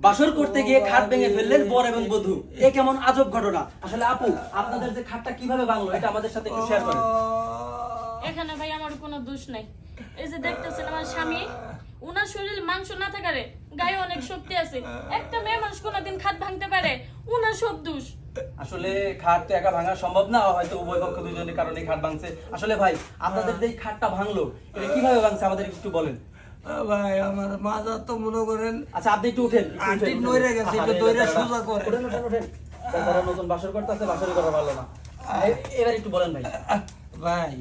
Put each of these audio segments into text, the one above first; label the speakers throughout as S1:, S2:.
S1: বাসর করতে গিয়ে খাট ভেঙে ফেললেন বর এবং বধূ, এ কেমন আজব ঘটনা। আসলে আপু, আপনাদের যে খাটটা কিভাবে ভাঙলো এটা আমাদের সাথে একটু শেয়ার করেন।
S2: এখানে ভাই আমার কোনো দোষ নাই। এই যে দেখতেছেন আমার স্বামী, উনার শরীরে মাংস না থাকারে গায়ে অনেক শক্তি আছে। একটা মেয়ে মানুষ কোনোদিন খাট ভাঙতে পারে? উনার সব দোষ।
S1: আসলে খাট তো একা ভাঙা সম্ভব না, হয়তো উভয় পক্ষ দুজনের কারণে খাট ভাঙছে। আসলে ভাই, আপনাদের যে খাটটা ভাঙলো এটা কিভাবে ভাঙছে আমাদের একটু বলেন।
S3: ভাই আমার মাজা তো মনে করেন
S1: আচ্ছা, আপনি একটু উঠেন,
S3: আন্টি নইরে গেছে, একটু দইরা সোজা করে।
S1: উঠেন। তারা নতুন বাসর করতেছে, বাসরই করা ভালো না। এবার একটু বলেন ভাই।
S3: ভাই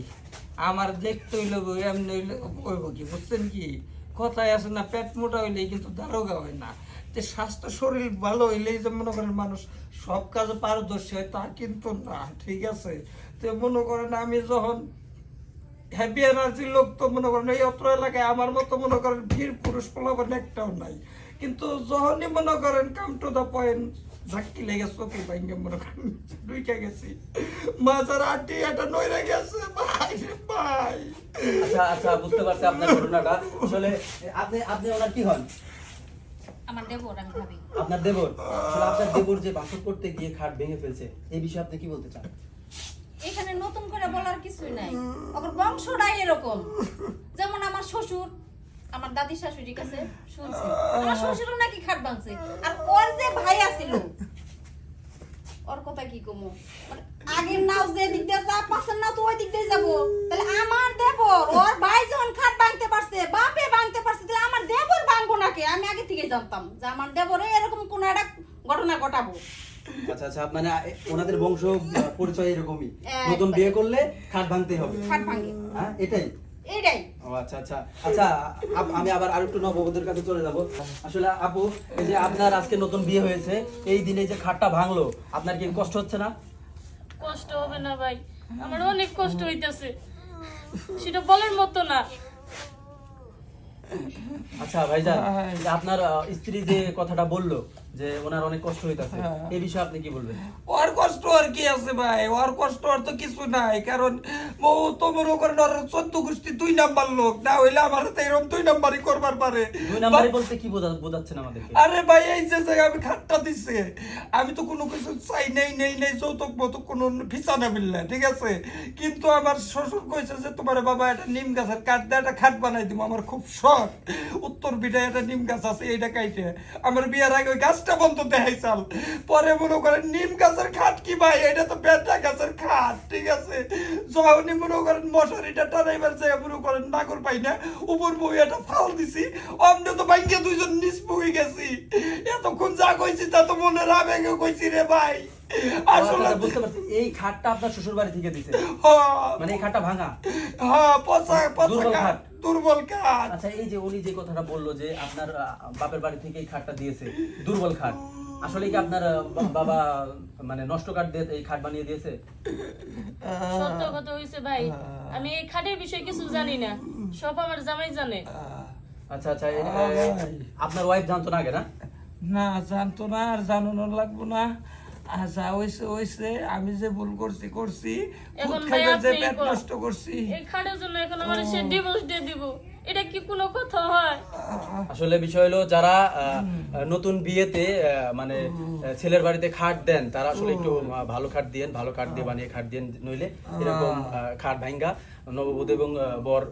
S3: আমার দেখতে হইলে এমনি হইলে হইব কি, বুঝছেন কি কথায় আছে না, পেট মোটা হইলেই কিন্তু দারোগা হয় না। যে স্বাস্থ্য শরীর ভালো হইলেই যে মনে করেন মানুষ সব কাজে পারদর্শী হয় তা কিন্তু না, ঠিক আছে? তো মনে করেন আমি যখন হ্যাপি এনার্জির লোক, তো মনে করেন এই অত্র এলাকায় আমার মতো মনে করেন বীর পুরুষ পোলাপান একটাও নাই। কিন্তু যখনই মনে করেন কাম টু দ্য পয়েন্ট, ঝাক্কি লেগে চোখে ভাঙ্গে মনে করেন ঢুকে গেছি, মাজার আটি এটা নইরে গেছে ভাই রে ভাই।
S1: আচ্ছা, বুঝতে পারছি আপনার ঘটনাটা। আসলে আপনি ওনার কি হন?
S2: আমার দেবর, আমি ভাবি।
S1: আপনার দেবর? আসলে আপনার দেবর যে বাসর করতে গিয়ে খাট ভেঙে ফেলছে, এই বিষয়ে আপনি কি বলতে চান?
S4: এখানে নতুন করে বলার কিছুই নাই, ওর বংশটাই এরকম। যেমন আমার শ্বশুর আমার দাদি শাশুড়ির কাছে শুনছি আমার শ্বশুরও নাকি খাট ভাঙছে, আর ওর যে ভাই আছিল ওর কথা কি কমু, মানে আগের নাও যে দিক দিয়ে যা, পাশের নাও তো ওই দিক দিয়ে যাবো। তাহলে আমার দেবর ওর ভাই যখন খাট ভাঙতে পারছে, বাপে ভাঙতে পারছে, তাহলে আমার দেবর ভাঙবো নাকি? আমি আগে থেকে জানতাম যে আমার দেবরে এরকম কোন একটা ঘটনা ঘটাবো।
S1: আচ্ছা, মানে ওনাদের বংশ পরিচয় এরকমই,
S4: একদম।
S1: নতুন বিয়ে করলে খাট ভাঙতেই হবে।
S4: খাট ভাঙে
S1: হ্যাঁ, এটাই।
S4: এইটাই।
S1: ও আচ্ছা, আমি আবার আরেকটু নববধূর কাছে চলে যাব। আসলে আপু, এই যে আপনার আজকে নতুন বিয়ে হয়েছে, এই দিনে যে খাটটা ভাঙলো, আপনার কি কষ্ট হচ্ছে না?
S2: কষ্ট হবে না ভাই, আমার অনেক কষ্ট হইতেছে, সেটা বলার মতো না।
S1: আচ্ছা ভাইজান, যে আপনার স্ত্রী যে কথাটা বললো যে ওনার অনেক কষ্ট হইতাছে, এই বিষয়ে আপনি কি বলবেন?
S3: ওর কষ্ট আর কি আছে ভাই, ওর কষ্ট আর তো কিছু নাই। কারণ ও তো মনে করেন ওর 14 গোষ্ঠী 2 নাম্বার লোক, না হইলে আমার তো এরকম 2 নাম্বারই করবার পারে।
S1: 2 নাম্বারই বলতে কি বোঝাচ্ছেন আমাদেরকে?
S3: আরে ভাই এই যে জায়গায় আমি খাটটা দিচ্ছে, আমি তো কোনো কিছু চাই নেই যৌতুক মতো কোনো ভিসা না মিললে, ঠিক আছে? কিন্তু আমার শ্বশুর কইছে যে তোমার বাবা একটা নিম গাছের কাঠ দিয়ে একটা খাট বানাই দিব। আমার খুব শখ, উত্তর বিটায় একটা নিম গাছ আছে, এইটা কাইটে আমার বিয়ের আগে ওই গাছটা বন্ধ দেখাই চাল। পরে মনে করেন নিম গাছের খাট কি ভাই, এটা তো বেটা গাছের খাট, ঠিক আছে? যখনই মনে করেন মশারিটা টানাইবার জায়গা মনে করেন নাগর পাই না, উপর বই একটা ফাল দিছি, অমনে তো ভাঙ্গে দুইজন নিচ বই গেছি। এতক্ষণ যা কইছি তা তো মনে রাবেগে কইছি রে ভাই। আসলে
S1: আচ্ছা, বুঝতে পারছি, এই খাটটা আপনার শ্বশুর বাড়ি থেকে দিছে,
S3: হ্যাঁ,
S1: মানে এই খাটটা ভাঙা,
S3: হ্যাঁ, পচা
S1: দুর্বল
S3: খাট,
S1: খাট।
S3: দুর্বল খাট।
S1: আচ্ছা, এই যে উনি যে কথাটা বললো যে আপনার বাপের বাড়ি থেকে এই খাটটা দিয়েছে, দুর্বল খাট, আসলে কি আপনার বাবা মানে নষ্ট কাঠ দিয়ে এই খাট বানিয়ে দিয়েছে?
S2: সত্য কথা হইছে ভাই, আমি এই খাটের বিষয়ে কিছু জানি না, সব আমার জামাই জানে।
S1: আচ্ছা, আপনার ওয়াইফ জানতো না আগে? না
S3: না, জানতো না, আর জানানোর লাগবো না। আচ্ছা, ওইসে আমি যে ভুল করছি,
S2: এখন
S3: খুদ
S2: ভাই
S3: খাইবার যে
S2: আপনি
S3: পেট নষ্ট করছি।
S2: এই খাটের জন্য এখন আমার সে ডিভোর্স দিয়ে দিব, এটা কি কোনো কথা হয়?
S1: আসলে বিষয় হলো, যারা নতুন বিয়েতে মানে ছেলের বাড়িতে খাট দেন, তারা আসলে একটু ভালো খাট দিয়ে বানিয়ে খাট দিয়ে, নইলে এরকম খাট ভাঙ্গা নববধূ এবং বর